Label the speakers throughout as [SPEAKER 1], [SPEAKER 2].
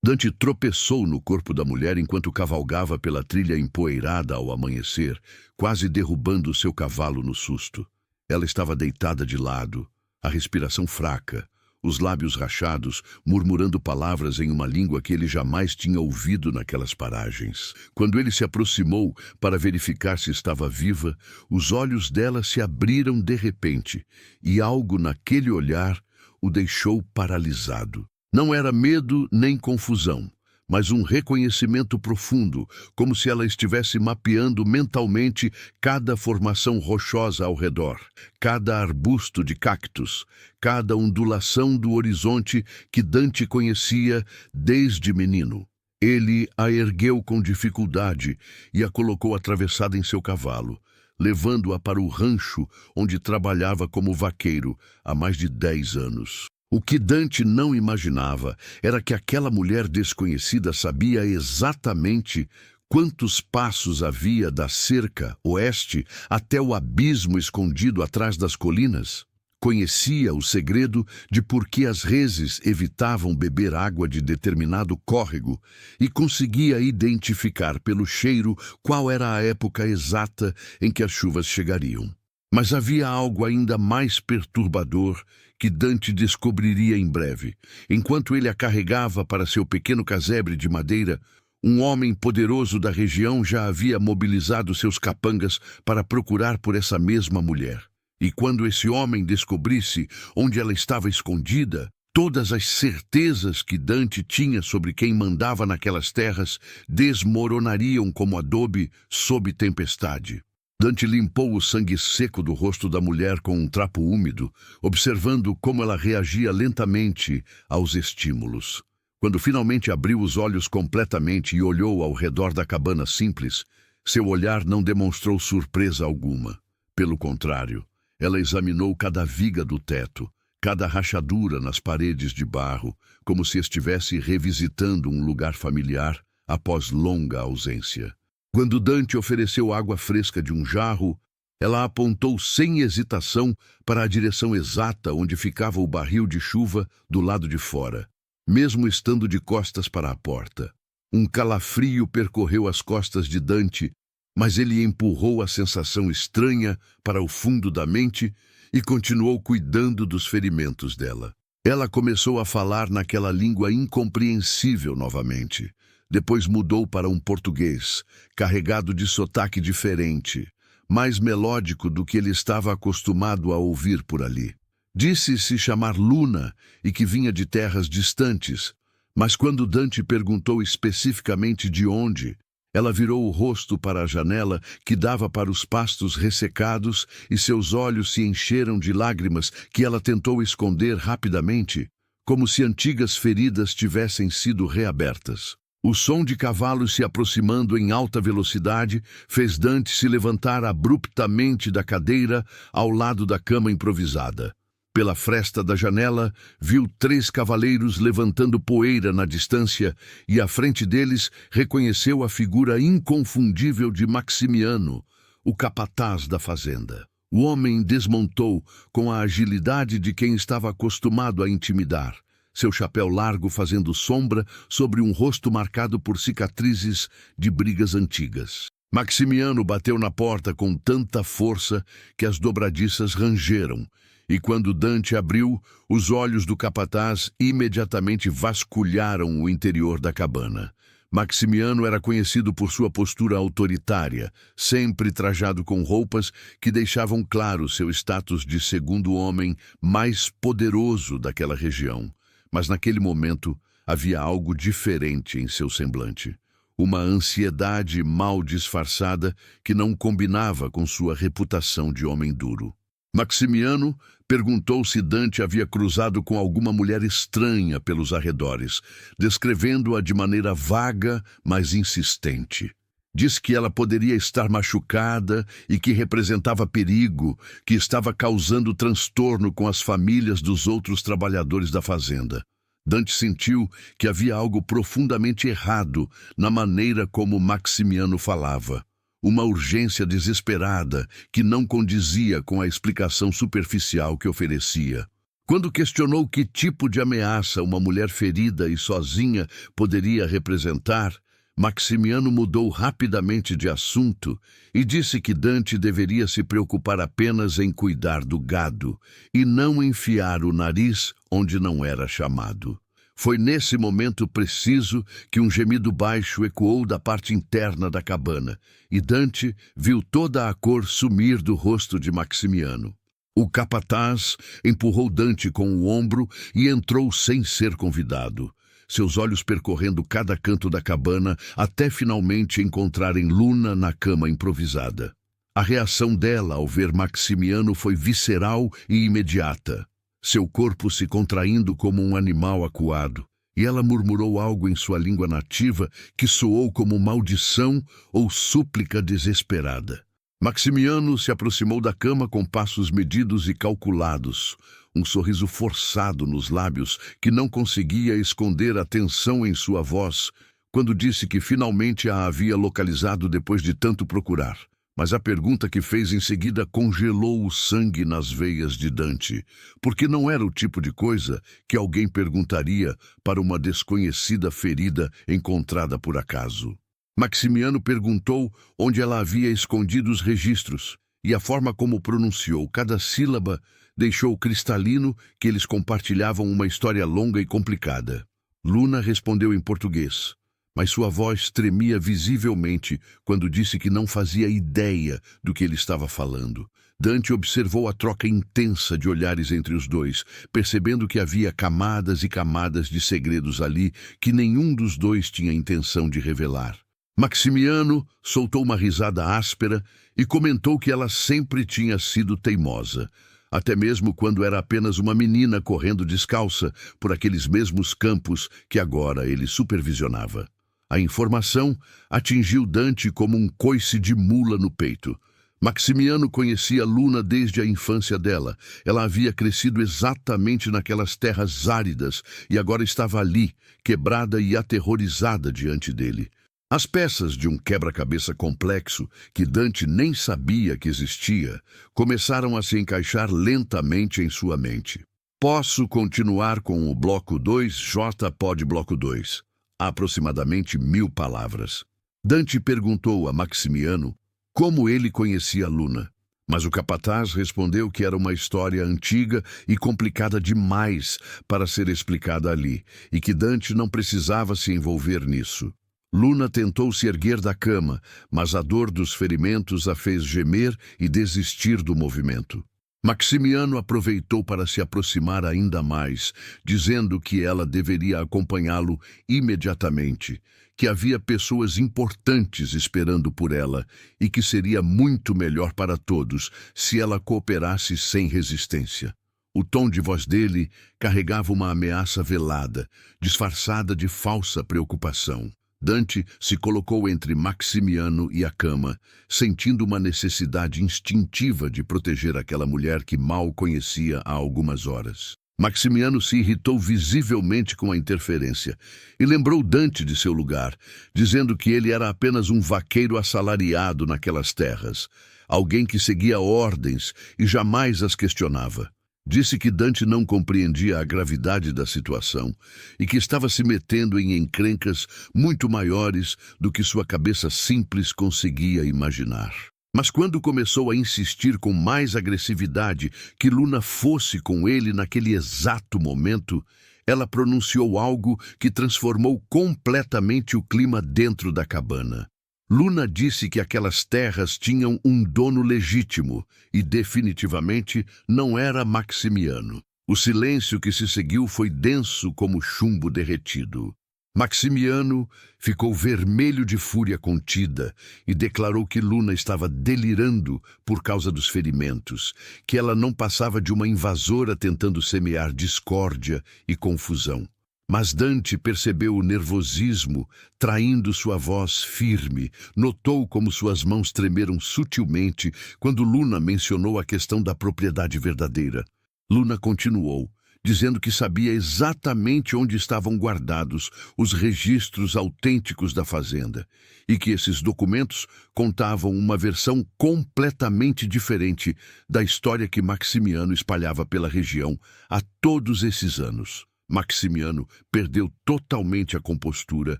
[SPEAKER 1] Dante tropeçou no corpo da mulher enquanto cavalgava pela trilha empoeirada ao amanhecer, quase derrubando seu cavalo no susto. Ela estava deitada de lado, a respiração fraca, os lábios rachados, murmurando palavras em uma língua que ele jamais tinha ouvido naquelas paragens. Quando ele se aproximou para verificar se estava viva, os olhos dela se abriram de repente, e algo naquele olhar o deixou paralisado. Não era medo nem confusão, mas um reconhecimento profundo, como se ela estivesse mapeando mentalmente cada formação rochosa ao redor, cada arbusto de cactos, cada ondulação do horizonte que Dante conhecia desde menino. Ele a ergueu com dificuldade e a colocou atravessada em seu cavalo, levando-a para o rancho onde trabalhava como vaqueiro há mais de 10 anos. O que Dante não imaginava era que aquela mulher desconhecida sabia exatamente quantos passos havia da cerca oeste até o abismo escondido atrás das colinas. Conhecia o segredo de por que as reses evitavam beber água de determinado córrego e conseguia identificar pelo cheiro qual era a época exata em que as chuvas chegariam. Mas havia algo ainda mais perturbador que Dante descobriria em breve. Enquanto ele a carregava para seu pequeno casebre de madeira, um homem poderoso da região já havia mobilizado seus capangas para procurar por essa mesma mulher. E quando esse homem descobrisse onde ela estava escondida, todas as certezas que Dante tinha sobre quem mandava naquelas terras desmoronariam como adobe sob tempestade. Dante limpou o sangue seco do rosto da mulher com um trapo úmido, observando como ela reagia lentamente aos estímulos. Quando finalmente abriu os olhos completamente e olhou ao redor da cabana simples, seu olhar não demonstrou surpresa alguma. Pelo contrário, ela examinou cada viga do teto, cada rachadura nas paredes de barro, como se estivesse revisitando um lugar familiar após longa ausência. Quando Dante ofereceu água fresca de um jarro, ela apontou sem hesitação para a direção exata onde ficava o barril de chuva do lado de fora, mesmo estando de costas para a porta. Um calafrio percorreu as costas de Dante, mas ele empurrou a sensação estranha para o fundo da mente e continuou cuidando dos ferimentos dela. Ela começou a falar naquela língua incompreensível novamente. Depois mudou para um português, carregado de sotaque diferente, mais melódico do que ele estava acostumado a ouvir por ali. Disse se chamar Luna e que vinha de terras distantes, mas quando Dante perguntou especificamente de onde, ela virou o rosto para a janela que dava para os pastos ressecados e seus olhos se encheram de lágrimas que ela tentou esconder rapidamente, como se antigas feridas tivessem sido reabertas. O som de cavalos se aproximando em alta velocidade fez Dante se levantar abruptamente da cadeira ao lado da cama improvisada. Pela fresta da janela, viu 3 cavaleiros levantando poeira na distância e à frente deles reconheceu a figura inconfundível de Maximiano, o capataz da fazenda. O homem desmontou com a agilidade de quem estava acostumado a intimidar, seu chapéu largo fazendo sombra sobre um rosto marcado por cicatrizes de brigas antigas. Maximiano bateu na porta com tanta força que as dobradiças rangeram, e quando Dante abriu, os olhos do capataz imediatamente vasculharam o interior da cabana. Maximiano era conhecido por sua postura autoritária, sempre trajado com roupas que deixavam claro seu status de segundo homem mais poderoso daquela região. Mas naquele momento havia algo diferente em seu semblante. Uma ansiedade mal disfarçada que não combinava com sua reputação de homem duro. Maximiano perguntou se Dante havia cruzado com alguma mulher estranha pelos arredores, descrevendo-a de maneira vaga, mas insistente. Disse que ela poderia estar machucada e que representava perigo, que estava causando transtorno com as famílias dos outros trabalhadores da fazenda. Dante sentiu que havia algo profundamente errado na maneira como Maximiano falava. Uma urgência desesperada que não condizia com a explicação superficial que oferecia. Quando questionou que tipo de ameaça uma mulher ferida e sozinha poderia representar, Maximiano mudou rapidamente de assunto e disse que Dante deveria se preocupar apenas em cuidar do gado e não enfiar o nariz onde não era chamado. Foi nesse momento preciso que um gemido baixo ecoou da parte interna da cabana, e Dante viu toda a cor sumir do rosto de Maximiano. O capataz empurrou Dante com o ombro e entrou sem ser convidado, seus olhos percorrendo cada canto da cabana até finalmente encontrarem Luna na cama improvisada. A reação dela ao ver Maximiano foi visceral e imediata, seu corpo se contraindo como um animal acuado, e ela murmurou algo em sua língua nativa que soou como maldição ou súplica desesperada. Maximiano se aproximou da cama com passos medidos e calculados, um sorriso forçado nos lábios que não conseguia esconder a tensão em sua voz, quando disse que finalmente a havia localizado depois de tanto procurar. Mas a pergunta que fez em seguida congelou o sangue nas veias de Dante, porque não era o tipo de coisa que alguém perguntaria para uma desconhecida ferida encontrada por acaso. Maximiano perguntou onde ela havia escondido os registros, e a forma como pronunciou cada sílaba deixou cristalino que eles compartilhavam uma história longa e complicada. Luna respondeu em português, mas sua voz tremia visivelmente quando disse que não fazia ideia do que ele estava falando. Dante observou a troca intensa de olhares entre os dois, percebendo que havia camadas e camadas de segredos ali que nenhum dos dois tinha intenção de revelar. Maximiano soltou uma risada áspera e comentou que ela sempre tinha sido teimosa, até mesmo quando era apenas uma menina correndo descalça por aqueles mesmos campos que agora ele supervisionava. A informação atingiu Dante como um coice de mula no peito. Maximiano conhecia Luna desde a infância dela. Ela havia crescido exatamente naquelas terras áridas e agora estava ali, quebrada e aterrorizada diante dele. As peças de um quebra-cabeça complexo, que Dante nem sabia que existia, começaram a se encaixar lentamente em sua mente. Posso continuar com o bloco 2, J. Pod bloco 2. Aproximadamente 1000 palavras. Dante perguntou a Maximiano como ele conhecia Luna, mas o capataz respondeu que era uma história antiga e complicada demais para ser explicada ali, e que Dante não precisava se envolver nisso. Luna tentou se erguer da cama, mas a dor dos ferimentos a fez gemer e desistir do movimento. Maximiano aproveitou para se aproximar ainda mais, dizendo que ela deveria acompanhá-lo imediatamente, que havia pessoas importantes esperando por ela e que seria muito melhor para todos se ela cooperasse sem resistência. O tom de voz dele carregava uma ameaça velada, disfarçada de falsa preocupação. Dante se colocou entre Maximiano e a cama, sentindo uma necessidade instintiva de proteger aquela mulher que mal conhecia há algumas horas. Maximiano se irritou visivelmente com a interferência e lembrou Dante de seu lugar, dizendo que ele era apenas um vaqueiro assalariado naquelas terras, alguém que seguia ordens e jamais as questionava. Disse que Dante não compreendia a gravidade da situação e que estava se metendo em encrencas muito maiores do que sua cabeça simples conseguia imaginar. Mas quando começou a insistir com mais agressividade que Luna fosse com ele naquele exato momento, ela pronunciou algo que transformou completamente o clima dentro da cabana. Luna disse que aquelas terras tinham um dono legítimo e definitivamente não era Maximiano. O silêncio que se seguiu foi denso como chumbo derretido. Maximiano ficou vermelho de fúria contida e declarou que Luna estava delirando por causa dos ferimentos, que ela não passava de uma invasora tentando semear discórdia e confusão. Mas Dante percebeu o nervosismo, traindo sua voz firme, notou como suas mãos tremeram sutilmente quando Luna mencionou a questão da propriedade verdadeira. Luna continuou, dizendo que sabia exatamente onde estavam guardados os registros autênticos da fazenda e que esses documentos contavam uma versão completamente diferente da história que Maximiano espalhava pela região há todos esses anos. Maximiano perdeu totalmente a compostura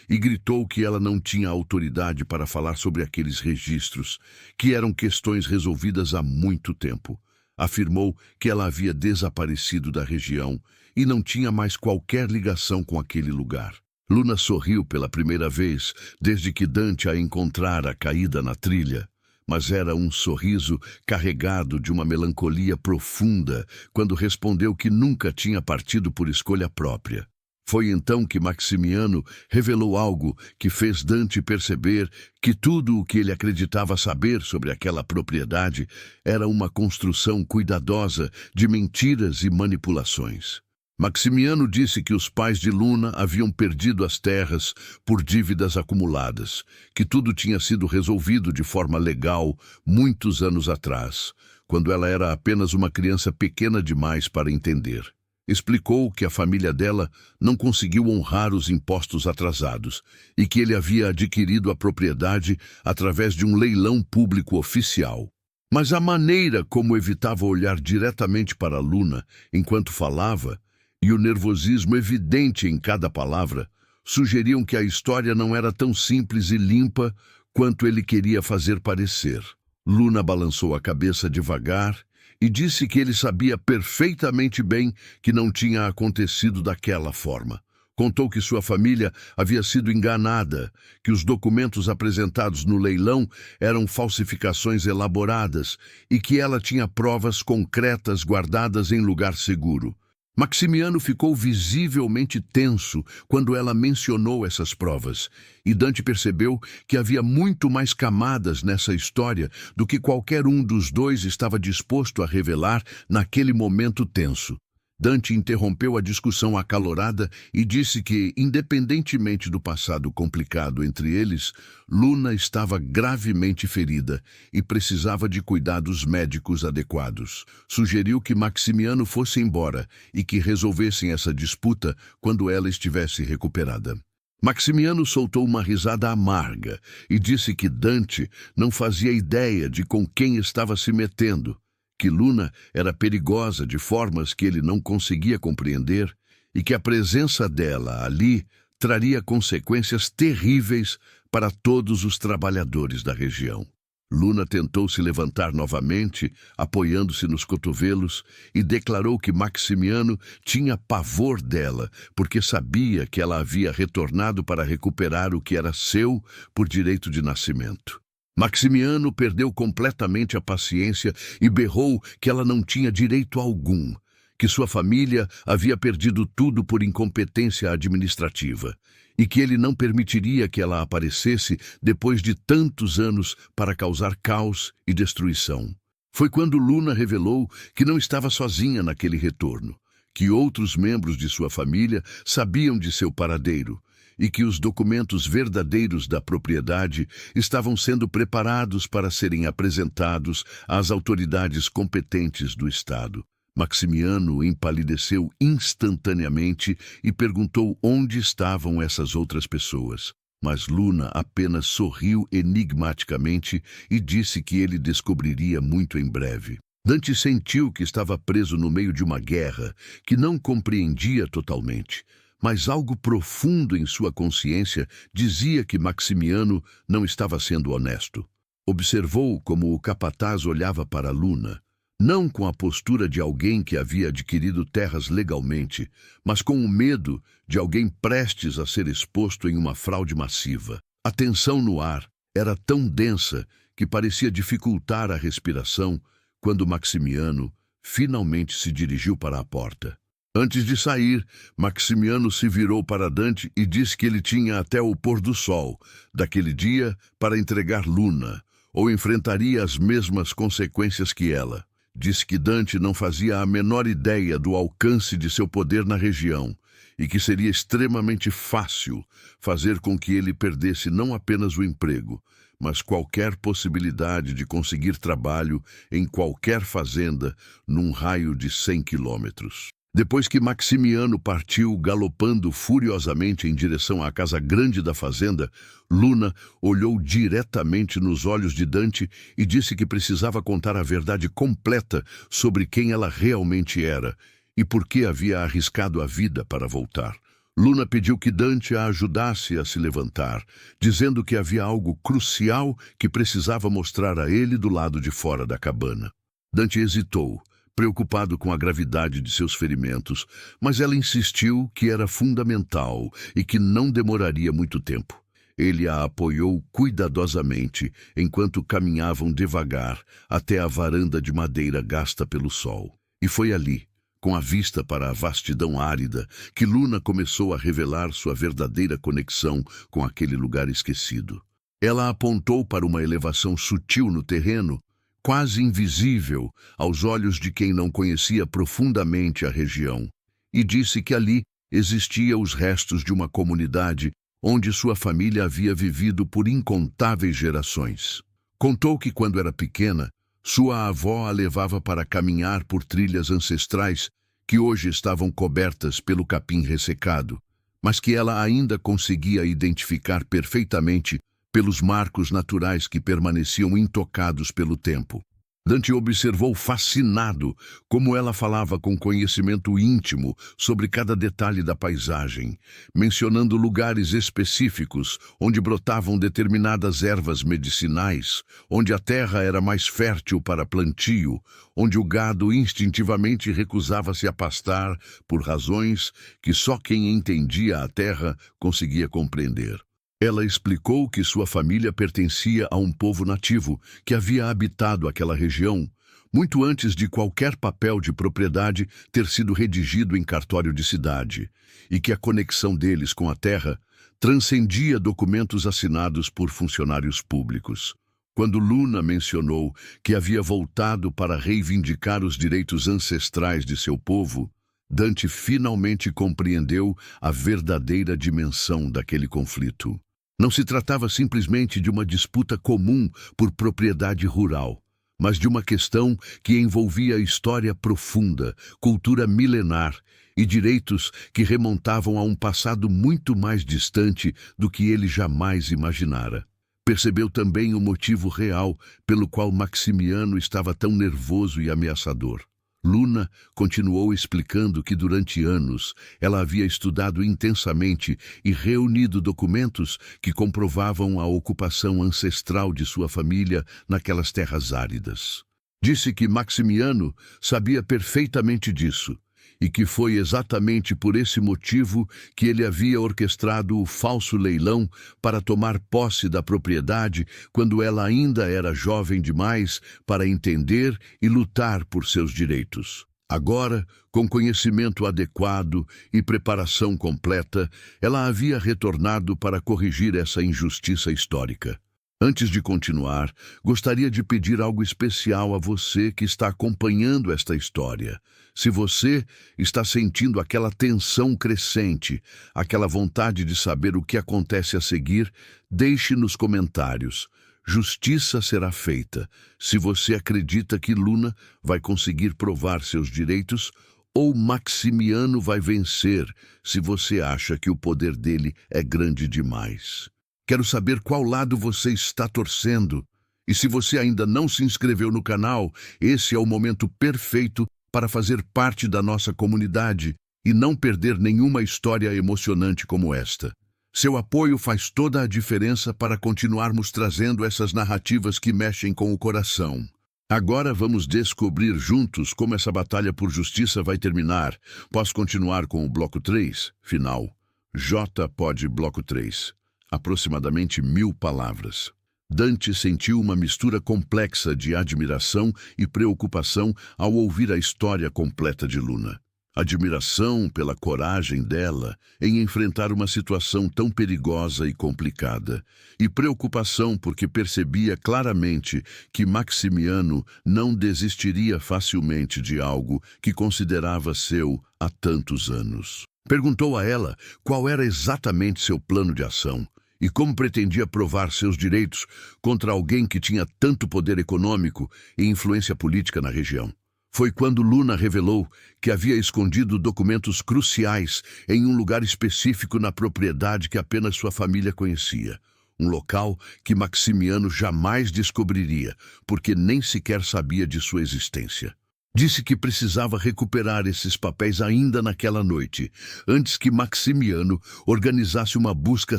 [SPEAKER 1] e gritou que ela não tinha autoridade para falar sobre aqueles registros, que eram questões resolvidas há muito tempo. Afirmou que ela havia desaparecido da região e não tinha mais qualquer ligação com aquele lugar. Luna sorriu pela primeira vez desde que Dante a encontrara caída na trilha. Mas era um sorriso carregado de uma melancolia profunda quando respondeu que nunca tinha partido por escolha própria. Foi então que Maximiano revelou algo que fez Dante perceber que tudo o que ele acreditava saber sobre aquela propriedade era uma construção cuidadosa de mentiras e manipulações. Maximiano disse que os pais de Luna haviam perdido as terras por dívidas acumuladas, que tudo tinha sido resolvido de forma legal muitos anos atrás, quando ela era apenas uma criança pequena demais para entender. Explicou que a família dela não conseguiu honrar os impostos atrasados e que ele havia adquirido a propriedade através de um leilão público oficial. Mas a maneira como evitava olhar diretamente para Luna enquanto falava e o nervosismo evidente em cada palavra sugeriam que a história não era tão simples e limpa quanto ele queria fazer parecer. Luna balançou a cabeça devagar e disse que ele sabia perfeitamente bem que não tinha acontecido daquela forma. Contou que sua família havia sido enganada, que os documentos apresentados no leilão eram falsificações elaboradas e que ela tinha provas concretas guardadas em lugar seguro. Maximiano ficou visivelmente tenso quando ela mencionou essas provas, e Dante percebeu que havia muito mais camadas nessa história do que qualquer um dos dois estava disposto a revelar naquele momento tenso. Dante interrompeu a discussão acalorada e disse que, independentemente do passado complicado entre eles, Luna estava gravemente ferida e precisava de cuidados médicos adequados. Sugeriu que Maximiano fosse embora e que resolvessem essa disputa quando ela estivesse recuperada. Maximiano soltou uma risada amarga e disse que Dante não fazia ideia de com quem estava se metendo, que Luna era perigosa de formas que ele não conseguia compreender e que a presença dela ali traria consequências terríveis para todos os trabalhadores da região. Luna tentou se levantar novamente, apoiando-se nos cotovelos, e declarou que Maximiano tinha pavor dela, porque sabia que ela havia retornado para recuperar o que era seu por direito de nascimento. Maximiano perdeu completamente a paciência e berrou que ela não tinha direito algum, que sua família havia perdido tudo por incompetência administrativa e que ele não permitiria que ela aparecesse depois de tantos anos para causar caos e destruição. Foi quando Luna revelou que não estava sozinha naquele retorno, que outros membros de sua família sabiam de seu paradeiro e que os documentos verdadeiros da propriedade estavam sendo preparados para serem apresentados às autoridades competentes do Estado. Maximiano empalideceu instantaneamente e perguntou onde estavam essas outras pessoas. Mas Luna apenas sorriu enigmaticamente e disse que ele descobriria muito em breve. Dante sentiu que estava preso no meio de uma guerra que não compreendia totalmente, mas algo profundo em sua consciência dizia que Maximiano não estava sendo honesto. Observou como o capataz olhava para Luna, não com a postura de alguém que havia adquirido terras legalmente, mas com o medo de alguém prestes a ser exposto em uma fraude massiva. A tensão no ar era tão densa que parecia dificultar a respiração quando Maximiano finalmente se dirigiu para a porta. Antes de sair, Maximiano se virou para Dante e disse que ele tinha até o pôr do sol daquele dia para entregar Luna, ou enfrentaria as mesmas consequências que ela. Disse que Dante não fazia a menor ideia do alcance de seu poder na região e que seria extremamente fácil fazer com que ele perdesse não apenas o emprego, mas qualquer possibilidade de conseguir trabalho em qualquer fazenda num raio de 100 quilômetros. Depois que Maximiano partiu galopando furiosamente em direção à casa grande da fazenda, Luna olhou diretamente nos olhos de Dante e disse que precisava contar a verdade completa sobre quem ela realmente era e por que havia arriscado a vida para voltar. Luna pediu que Dante a ajudasse a se levantar, dizendo que havia algo crucial que precisava mostrar a ele do lado de fora da cabana. Dante hesitou, preocupado com a gravidade de seus ferimentos, mas ela insistiu que era fundamental e que não demoraria muito tempo. Ele a apoiou cuidadosamente enquanto caminhavam devagar até a varanda de madeira gasta pelo sol. E foi ali, com a vista para a vastidão árida, que Luna começou a revelar sua verdadeira conexão com aquele lugar esquecido. Ela apontou para uma elevação sutil no terreno, quase invisível aos olhos de quem não conhecia profundamente a região, e disse que ali existiam os restos de uma comunidade onde sua família havia vivido por incontáveis gerações. Contou que, quando era pequena, sua avó a levava para caminhar por trilhas ancestrais que hoje estavam cobertas pelo capim ressecado, mas que ela ainda conseguia identificar perfeitamente pelos marcos naturais que permaneciam intocados pelo tempo. Dante observou fascinado como ela falava com conhecimento íntimo sobre cada detalhe da paisagem, mencionando lugares específicos onde brotavam determinadas ervas medicinais, onde a terra era mais fértil para plantio, onde o gado instintivamente recusava-se a pastar por razões que só quem entendia a terra conseguia compreender. Ela explicou que sua família pertencia a um povo nativo que havia habitado aquela região muito antes de qualquer papel de propriedade ter sido redigido em cartório de cidade, e que a conexão deles com a terra transcendia documentos assinados por funcionários públicos. Quando Luna mencionou que havia voltado para reivindicar os direitos ancestrais de seu povo, Dante finalmente compreendeu a verdadeira dimensão daquele conflito. Não se tratava simplesmente de uma disputa comum por propriedade rural, mas de uma questão que envolvia história profunda, cultura milenar e direitos que remontavam a um passado muito mais distante do que ele jamais imaginara. Percebeu também o motivo real pelo qual Maximiano estava tão nervoso e ameaçador. Luna continuou explicando que durante anos ela havia estudado intensamente e reunido documentos que comprovavam a ocupação ancestral de sua família naquelas terras áridas. Disse que Maximiano sabia perfeitamente disso e que foi exatamente por esse motivo que ele havia orquestrado o falso leilão para tomar posse da propriedade quando ela ainda era jovem demais para entender e lutar por seus direitos. Agora, com conhecimento adequado e preparação completa, ela havia retornado para corrigir essa injustiça histórica. Antes de continuar, gostaria de pedir algo especial a você que está acompanhando esta história. Se você está sentindo aquela tensão crescente, aquela vontade de saber o que acontece a seguir, deixe nos comentários. Justiça será feita se você acredita que Luna vai conseguir provar seus direitos, ou Maximiano vai vencer se você acha que o poder dele é grande demais. Quero saber qual lado você está torcendo. E se você ainda não se inscreveu no canal, esse é o momento perfeito para fazer parte da nossa comunidade e não perder nenhuma história emocionante como esta. Seu apoio faz toda a diferença para continuarmos trazendo essas narrativas que mexem com o coração. Agora vamos descobrir juntos como essa batalha por justiça vai terminar. Posso continuar com o bloco 3, final. J. Pode bloco 3. Aproximadamente 1000 palavras. Dante sentiu uma mistura complexa de admiração e preocupação ao ouvir a história completa de Luna. Admiração pela coragem dela em enfrentar uma situação tão perigosa e complicada, e preocupação porque percebia claramente que Maximiano não desistiria facilmente de algo que considerava seu há tantos anos. Perguntou a ela qual era exatamente seu plano de ação e como pretendia provar seus direitos contra alguém que tinha tanto poder econômico e influência política na região. Foi quando Luna revelou que havia escondido documentos cruciais em um lugar específico na propriedade que apenas sua família conhecia. Um local que Maximiano jamais descobriria, porque nem sequer sabia de sua existência. Disse que precisava recuperar esses papéis ainda naquela noite, antes que Maximiano organizasse uma busca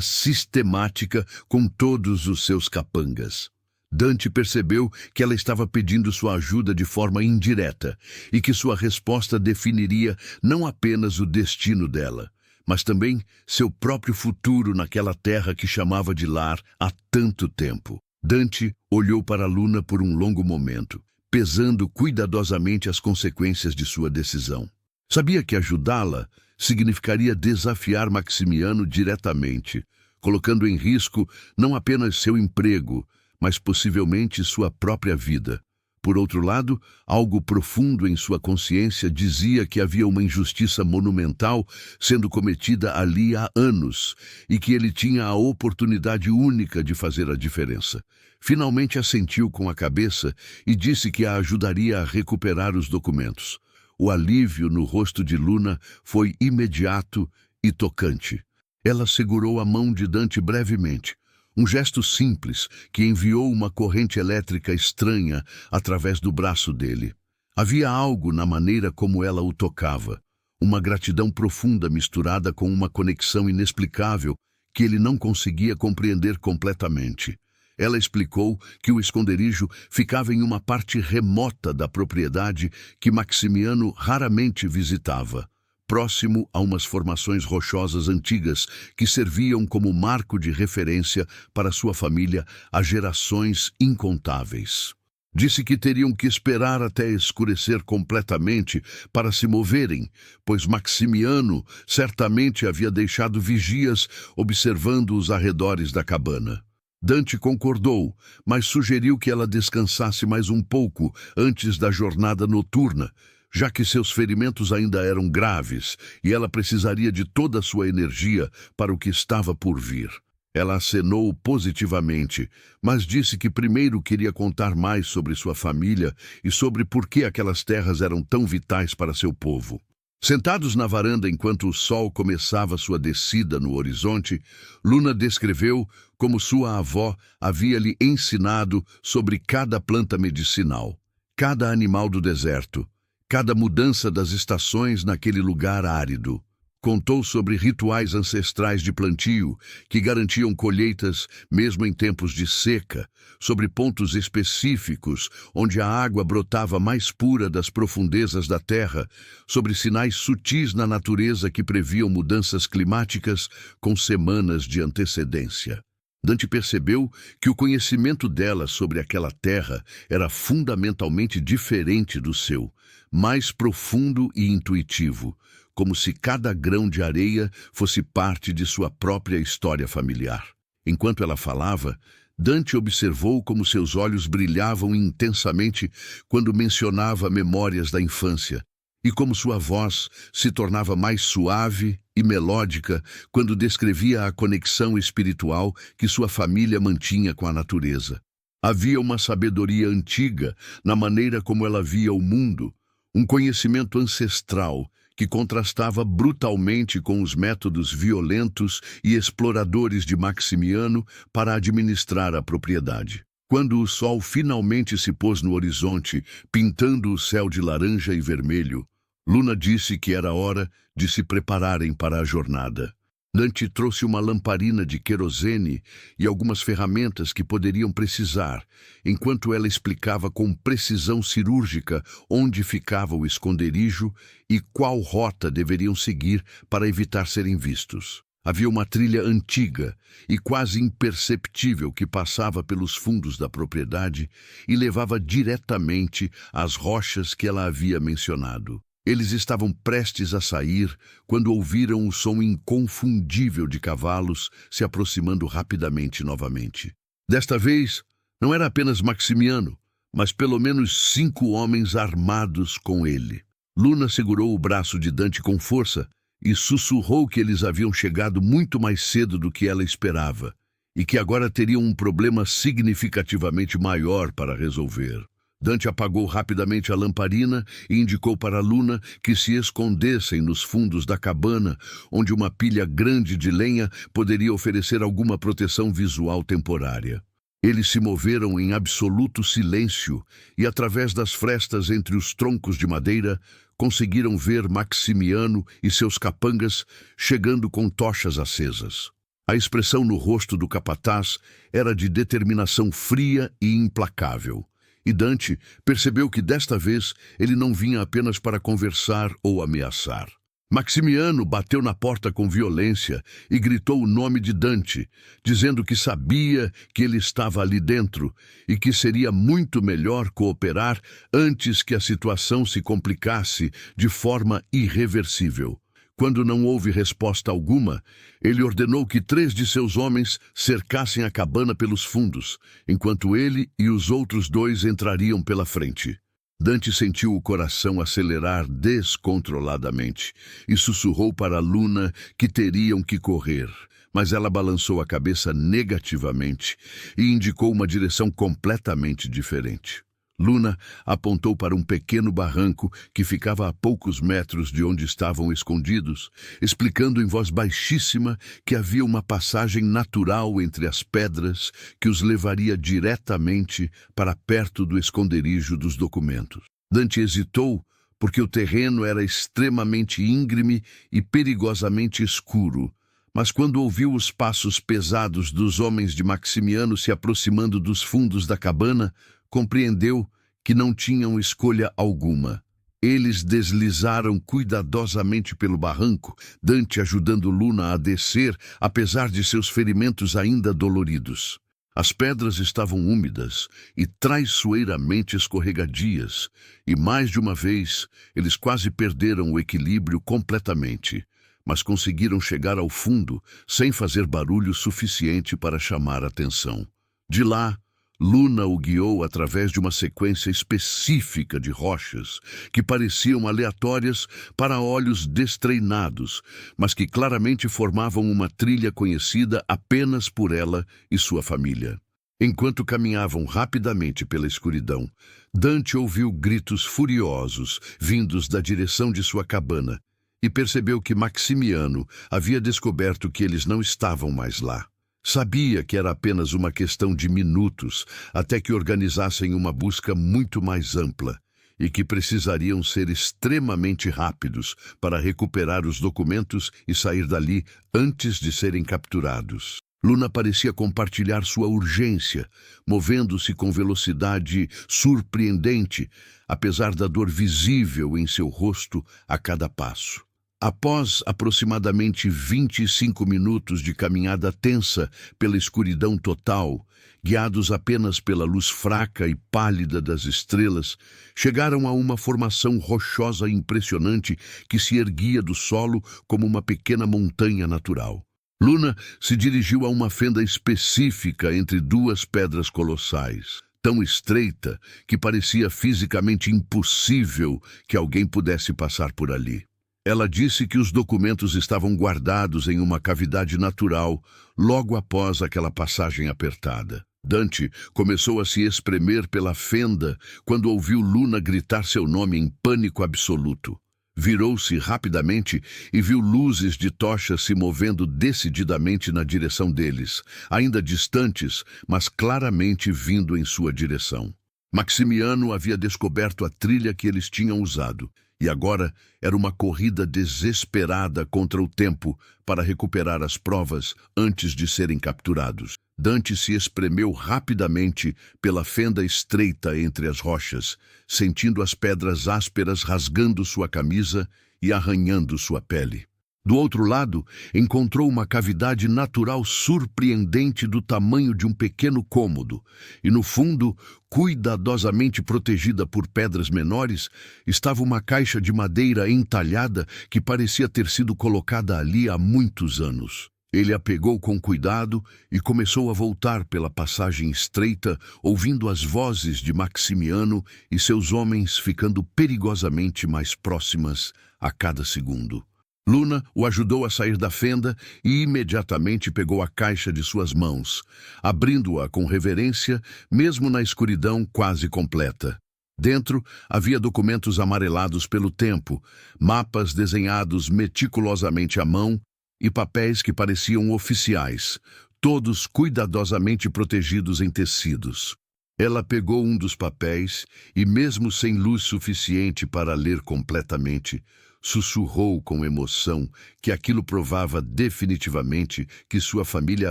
[SPEAKER 1] sistemática com todos os seus capangas. Dante percebeu que ela estava pedindo sua ajuda de forma indireta e que sua resposta definiria não apenas o destino dela, mas também seu próprio futuro naquela terra que chamava de lar há tanto tempo. Dante olhou para Luna por um longo momento, pesando cuidadosamente as consequências de sua decisão. Sabia que ajudá-la significaria desafiar Maximiano diretamente, colocando em risco não apenas seu emprego, mas possivelmente sua própria vida. Por outro lado, algo profundo em sua consciência dizia que havia uma injustiça monumental sendo cometida ali há anos e que ele tinha a oportunidade única de fazer a diferença. Finalmente assentiu com a cabeça e disse que a ajudaria a recuperar os documentos. O alívio no rosto de Luna foi imediato e tocante. Ela segurou a mão de Dante brevemente, um gesto simples que enviou uma corrente elétrica estranha através do braço dele. Havia algo na maneira como ela o tocava, uma gratidão profunda misturada com uma conexão inexplicável que ele não conseguia compreender completamente. Ela explicou que o esconderijo ficava em uma parte remota da propriedade que Maximiano raramente visitava, próximo a umas formações rochosas antigas que serviam como marco de referência para sua família há gerações incontáveis. Disse que teriam que esperar até escurecer completamente para se moverem, pois Maximiano certamente havia deixado vigias observando os arredores da cabana. Dante concordou, mas sugeriu que ela descansasse mais um pouco antes da jornada noturna, já que seus ferimentos ainda eram graves e ela precisaria de toda a sua energia para o que estava por vir. Ela acenou positivamente, mas disse que primeiro queria contar mais sobre sua família e sobre por que aquelas terras eram tão vitais para seu povo. Sentados na varanda enquanto o sol começava sua descida no horizonte, Luna descreveu como sua avó havia lhe ensinado sobre cada planta medicinal, cada animal do deserto, cada mudança das estações naquele lugar árido. Contou sobre rituais ancestrais de plantio que garantiam colheitas mesmo em tempos de seca, sobre pontos específicos onde a água brotava mais pura das profundezas da terra, sobre sinais sutis na natureza que previam mudanças climáticas com semanas de antecedência. Dante percebeu que o conhecimento dela sobre aquela terra era fundamentalmente diferente do seu, mais profundo e intuitivo, como se cada grão de areia fosse parte de sua própria história familiar. Enquanto ela falava, Dante observou como seus olhos brilhavam intensamente quando mencionava memórias da infância, e como sua voz se tornava mais suave e melódica quando descrevia a conexão espiritual que sua família mantinha com a natureza. Havia uma sabedoria antiga na maneira como ela via o mundo, um conhecimento ancestral que contrastava brutalmente com os métodos violentos e exploradores de Maximiano para administrar a propriedade. Quando o sol finalmente se pôs no horizonte, pintando o céu de laranja e vermelho, Luna disse que era hora de se prepararem para a jornada. Dante trouxe uma lamparina de querosene e algumas ferramentas que poderiam precisar, enquanto ela explicava com precisão cirúrgica onde ficava o esconderijo e qual rota deveriam seguir para evitar serem vistos. Havia uma trilha antiga e quase imperceptível que passava pelos fundos da propriedade e levava diretamente às rochas que ela havia mencionado. Eles estavam prestes a sair quando ouviram o som inconfundível de cavalos se aproximando rapidamente novamente. Desta vez, não era apenas Maximiano, mas pelo menos 5 homens armados com ele. Luna segurou o braço de Dante com força e sussurrou que eles haviam chegado muito mais cedo do que ela esperava e que agora teriam um problema significativamente maior para resolver. Dante apagou rapidamente a lamparina e indicou para Luna que se escondessem nos fundos da cabana, onde uma pilha grande de lenha poderia oferecer alguma proteção visual temporária. Eles se moveram em absoluto silêncio e, através das frestas entre os troncos de madeira, conseguiram ver Maximiano e seus capangas chegando com tochas acesas. A expressão no rosto do capataz era de determinação fria e implacável. E Dante percebeu que desta vez ele não vinha apenas para conversar ou ameaçar. Maximiano bateu na porta com violência e gritou o nome de Dante, dizendo que sabia que ele estava ali dentro e que seria muito melhor cooperar antes que a situação se complicasse de forma irreversível. Quando não houve resposta alguma, ele ordenou que 3 de seus homens cercassem a cabana pelos fundos, enquanto ele e os outros 2 entrariam pela frente. Dante sentiu o coração acelerar descontroladamente e sussurrou para Luna que teriam que correr, mas ela balançou a cabeça negativamente e indicou uma direção completamente diferente. Luna apontou para um pequeno barranco que ficava a poucos metros de onde estavam escondidos, explicando em voz baixíssima que havia uma passagem natural entre as pedras que os levaria diretamente para perto do esconderijo dos documentos. Dante hesitou porque o terreno era extremamente íngreme e perigosamente escuro, mas quando ouviu os passos pesados dos homens de Maximiano se aproximando dos fundos da cabana, compreendeu que não tinham escolha alguma. Eles deslizaram cuidadosamente pelo barranco, Dante ajudando Luna a descer, apesar de seus ferimentos ainda doloridos. As pedras estavam úmidas e traiçoeiramente escorregadias, e mais de uma vez eles quase perderam o equilíbrio completamente, mas conseguiram chegar ao fundo sem fazer barulho suficiente para chamar atenção. De lá, Luna o guiou através de uma sequência específica de rochas que pareciam aleatórias para olhos destreinados, mas que claramente formavam uma trilha conhecida apenas por ela e sua família. Enquanto caminhavam rapidamente pela escuridão, Dante ouviu gritos furiosos vindos da direção de sua cabana e percebeu que Maximiano havia descoberto que eles não estavam mais lá. Sabia que era apenas uma questão de minutos até que organizassem uma busca muito mais ampla e que precisariam ser extremamente rápidos para recuperar os documentos e sair dali antes de serem capturados. Luna parecia compartilhar sua urgência, movendo-se com velocidade surpreendente, apesar da dor visível em seu rosto a cada passo. Após aproximadamente 25 minutos de caminhada tensa pela escuridão total, guiados apenas pela luz fraca e pálida das estrelas, chegaram a uma formação rochosa impressionante que se erguia do solo como uma pequena montanha natural. Luna se dirigiu a uma fenda específica entre 2 pedras colossais, tão estreita que parecia fisicamente impossível que alguém pudesse passar por ali. Ela disse que os documentos estavam guardados em uma cavidade natural logo após aquela passagem apertada. Dante começou a se espremer pela fenda quando ouviu Luna gritar seu nome em pânico absoluto. Virou-se rapidamente e viu luzes de tochas se movendo decididamente na direção deles, ainda distantes, mas claramente vindo em sua direção. Maximiano havia descoberto a trilha que eles tinham usado, e agora era uma corrida desesperada contra o tempo para recuperar as provas antes de serem capturados. Dante se espremeu rapidamente pela fenda estreita entre as rochas, sentindo as pedras ásperas rasgando sua camisa e arranhando sua pele. Do outro lado, encontrou uma cavidade natural surpreendente do tamanho de um pequeno cômodo, e no fundo, cuidadosamente protegida por pedras menores, estava uma caixa de madeira entalhada que parecia ter sido colocada ali há muitos anos. Ele a pegou com cuidado e começou a voltar pela passagem estreita, ouvindo as vozes de Maximiano e seus homens ficando perigosamente mais próximas a cada segundo. Luna o ajudou a sair da fenda e imediatamente pegou a caixa de suas mãos, abrindo-a com reverência, mesmo na escuridão quase completa. Dentro havia documentos amarelados pelo tempo, mapas desenhados meticulosamente à mão e papéis que pareciam oficiais, todos cuidadosamente protegidos em tecidos. Ela pegou um dos papéis e, mesmo sem luz suficiente para ler completamente, sussurrou com emoção que aquilo provava definitivamente que sua família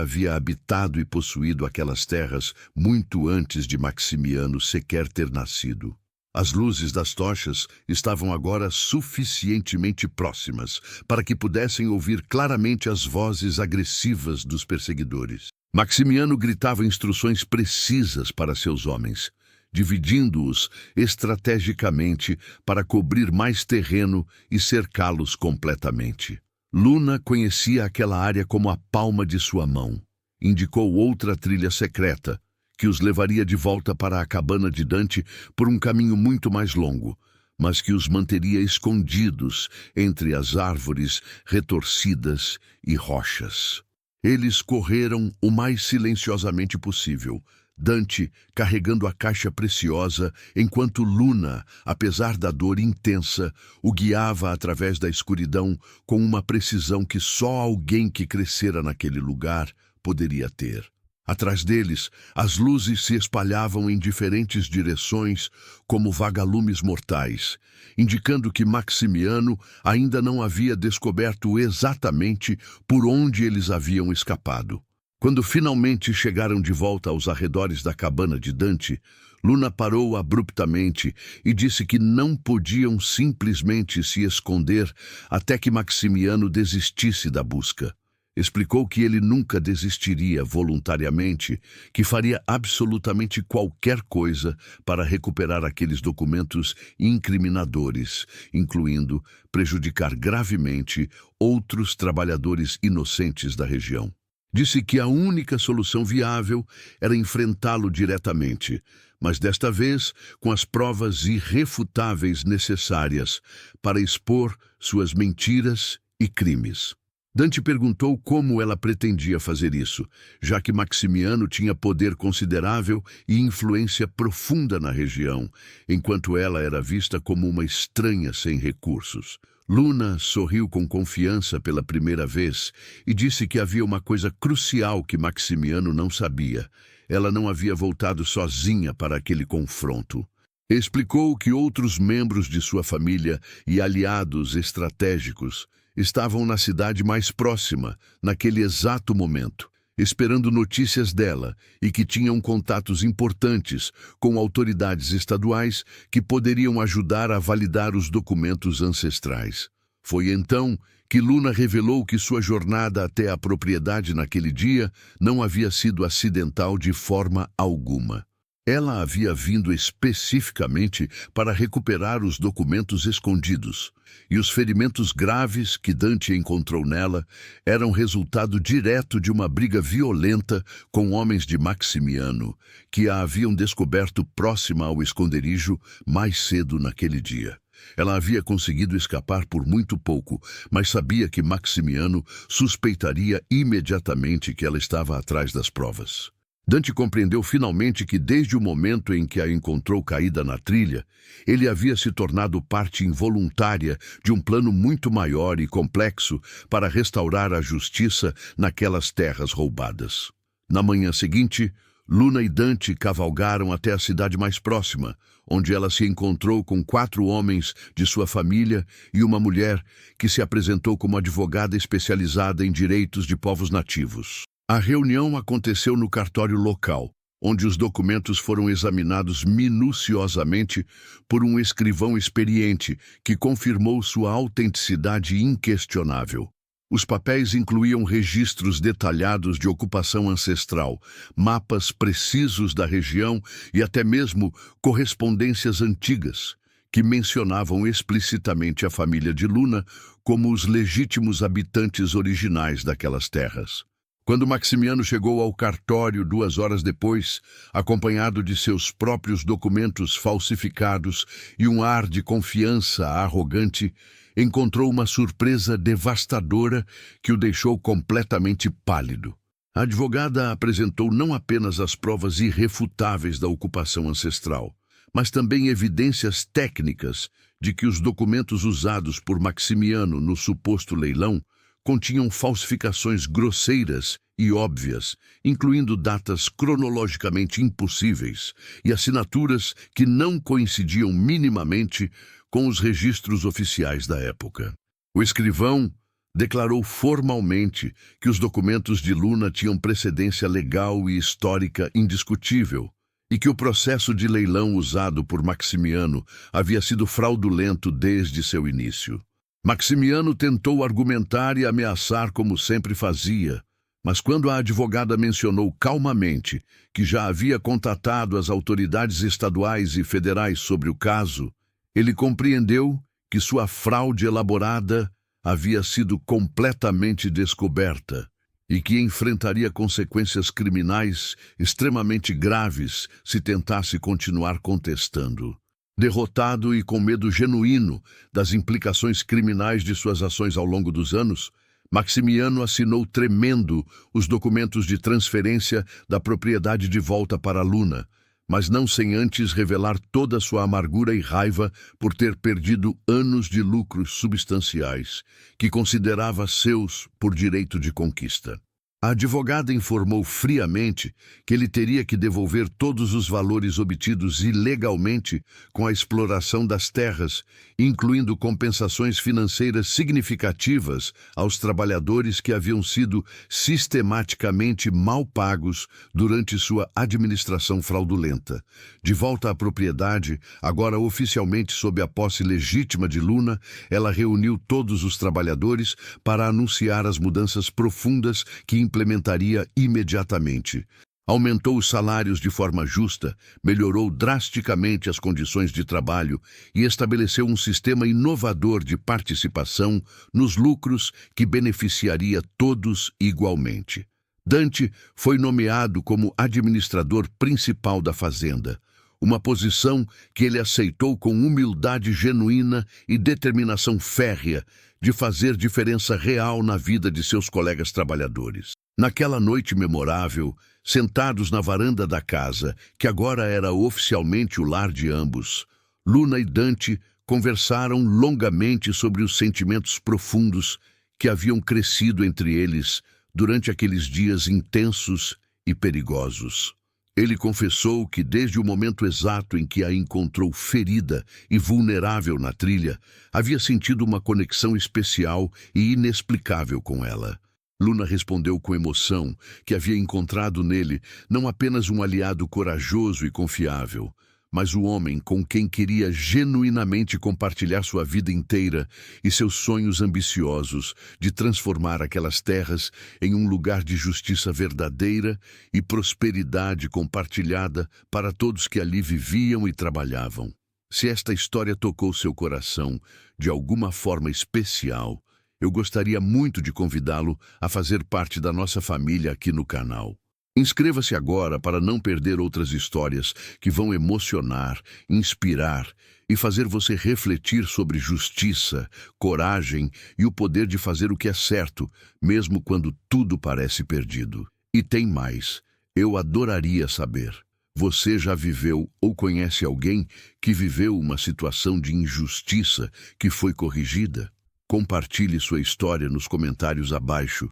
[SPEAKER 1] havia habitado e possuído aquelas terras muito antes de Maximiano sequer ter nascido. As luzes das tochas estavam agora suficientemente próximas para que pudessem ouvir claramente as vozes agressivas dos perseguidores. Maximiano gritava instruções precisas para seus homens, dividindo-os estrategicamente para cobrir mais terreno e cercá-los completamente. Luna conhecia aquela área como a palma de sua mão. Indicou outra trilha secreta, que os levaria de volta para a cabana de Dante por um caminho muito mais longo, mas que os manteria escondidos entre as árvores retorcidas e rochas. Eles correram o mais silenciosamente possível, Dante carregando a caixa preciosa, enquanto Luna, apesar da dor intensa, o guiava através da escuridão com uma precisão que só alguém que crescera naquele lugar poderia ter. Atrás deles, as luzes se espalhavam em diferentes direções como vagalumes mortais, indicando que Maximiano ainda não havia descoberto exatamente por onde eles haviam escapado. Quando finalmente chegaram de volta aos arredores da cabana de Dante, Luna parou abruptamente e disse que não podiam simplesmente se esconder até que Maximiano desistisse da busca. Explicou que ele nunca desistiria voluntariamente, que faria absolutamente qualquer coisa para recuperar aqueles documentos incriminadores, incluindo prejudicar gravemente outros trabalhadores inocentes da região. Disse que a única solução viável era enfrentá-lo diretamente, mas desta vez com as provas irrefutáveis necessárias para expor suas mentiras e crimes. Dante perguntou como ela pretendia fazer isso, já que Maximiano tinha poder considerável e influência profunda na região, enquanto ela era vista como uma estranha sem recursos. Luna sorriu com confiança pela primeira vez e disse que havia uma coisa crucial que Maximiano não sabia. Ela não havia voltado sozinha para aquele confronto. Explicou que outros membros de sua família e aliados estratégicos estavam na cidade mais próxima, naquele exato momento, esperando notícias dela e que tinham contatos importantes com autoridades estaduais que poderiam ajudar a validar os documentos ancestrais. Foi então que Luna revelou que sua jornada até a propriedade naquele dia não havia sido acidental de forma alguma. Ela havia vindo especificamente para recuperar os documentos escondidos, e os ferimentos graves que Dante encontrou nela eram resultado direto de uma briga violenta com homens de Maximiano, que a haviam descoberto próxima ao esconderijo mais cedo naquele dia. Ela havia conseguido escapar por muito pouco, mas sabia que Maximiano suspeitaria imediatamente que ela estava atrás das provas. Dante compreendeu finalmente que desde o momento em que a encontrou caída na trilha, ele havia se tornado parte involuntária de um plano muito maior e complexo para restaurar a justiça naquelas terras roubadas. Na manhã seguinte, Luna e Dante cavalgaram até a cidade mais próxima, onde ela se encontrou com 4 homens de sua família e uma mulher que se apresentou como advogada especializada em direitos de povos nativos. A reunião aconteceu no cartório local, onde os documentos foram examinados minuciosamente por um escrivão experiente que confirmou sua autenticidade inquestionável. Os papéis incluíam registros detalhados de ocupação ancestral, mapas precisos da região e até mesmo correspondências antigas, que mencionavam explicitamente a família de Luna como os legítimos habitantes originais daquelas terras. Quando Maximiano chegou ao cartório 2 horas depois, acompanhado de seus próprios documentos falsificados e um ar de confiança arrogante, encontrou uma surpresa devastadora que o deixou completamente pálido. A advogada apresentou não apenas as provas irrefutáveis da ocupação ancestral, mas também evidências técnicas de que os documentos usados por Maximiano no suposto leilão continham falsificações grosseiras e óbvias, incluindo datas cronologicamente impossíveis e assinaturas que não coincidiam minimamente com os registros oficiais da época. O escrivão declarou formalmente que os documentos de Luna tinham precedência legal e histórica indiscutível e que o processo de leilão usado por Maximiano havia sido fraudulento desde seu início. Maximiano tentou argumentar e ameaçar como sempre fazia, mas quando a advogada mencionou calmamente que já havia contatado as autoridades estaduais e federais sobre o caso, ele compreendeu que sua fraude elaborada havia sido completamente descoberta e que enfrentaria consequências criminais extremamente graves se tentasse continuar contestando. Derrotado e com medo genuíno das implicações criminais de suas ações ao longo dos anos, Maximiano assinou tremendo os documentos de transferência da propriedade de volta para Luna, mas não sem antes revelar toda sua amargura e raiva por ter perdido anos de lucros substanciais, que considerava seus por direito de conquista. A advogada informou friamente que ele teria que devolver todos os valores obtidos ilegalmente com a exploração das terras, incluindo compensações financeiras significativas aos trabalhadores que haviam sido sistematicamente mal pagos durante sua administração fraudulenta. De volta à propriedade, agora oficialmente sob a posse legítima de Luna, ela reuniu todos os trabalhadores para anunciar as mudanças profundas que implementaria imediatamente. Aumentou os salários de forma justa, melhorou drasticamente as condições de trabalho e estabeleceu um sistema inovador de participação nos lucros que beneficiaria todos igualmente. Dante foi nomeado como administrador principal da fazenda, uma posição que ele aceitou com humildade genuína e determinação férrea de fazer diferença real na vida de seus colegas trabalhadores. Naquela noite memorável, sentados na varanda da casa, que agora era oficialmente o lar de ambos, Luna e Dante conversaram longamente sobre os sentimentos profundos que haviam crescido entre eles durante aqueles dias intensos e perigosos. Ele confessou que desde o momento exato em que a encontrou ferida e vulnerável na trilha, havia sentido uma conexão especial e inexplicável com ela. Luna respondeu com emoção que havia encontrado nele não apenas um aliado corajoso e confiável, mas o homem com quem queria genuinamente compartilhar sua vida inteira e seus sonhos ambiciosos de transformar aquelas terras em um lugar de justiça verdadeira e prosperidade compartilhada para todos que ali viviam e trabalhavam. Se esta história tocou seu coração de alguma forma especial, eu gostaria muito de convidá-lo a fazer parte da nossa família aqui no canal. Inscreva-se agora para não perder outras histórias que vão emocionar, inspirar e fazer você refletir sobre justiça, coragem e o poder de fazer o que é certo, mesmo quando tudo parece perdido. E tem mais, eu adoraria saber. Você já viveu ou conhece alguém que viveu uma situação de injustiça que foi corrigida? Compartilhe sua história nos comentários abaixo,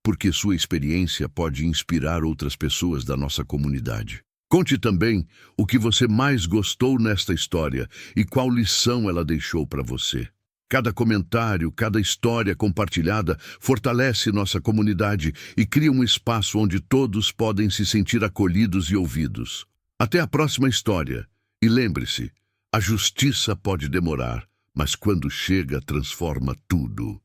[SPEAKER 1] porque sua experiência pode inspirar outras pessoas da nossa comunidade. Conte também o que você mais gostou nesta história e qual lição ela deixou para você. Cada comentário, cada história compartilhada fortalece nossa comunidade e cria um espaço onde todos podem se sentir acolhidos e ouvidos. Até a próxima história. E lembre-se, a justiça pode demorar, mas quando chega, transforma tudo.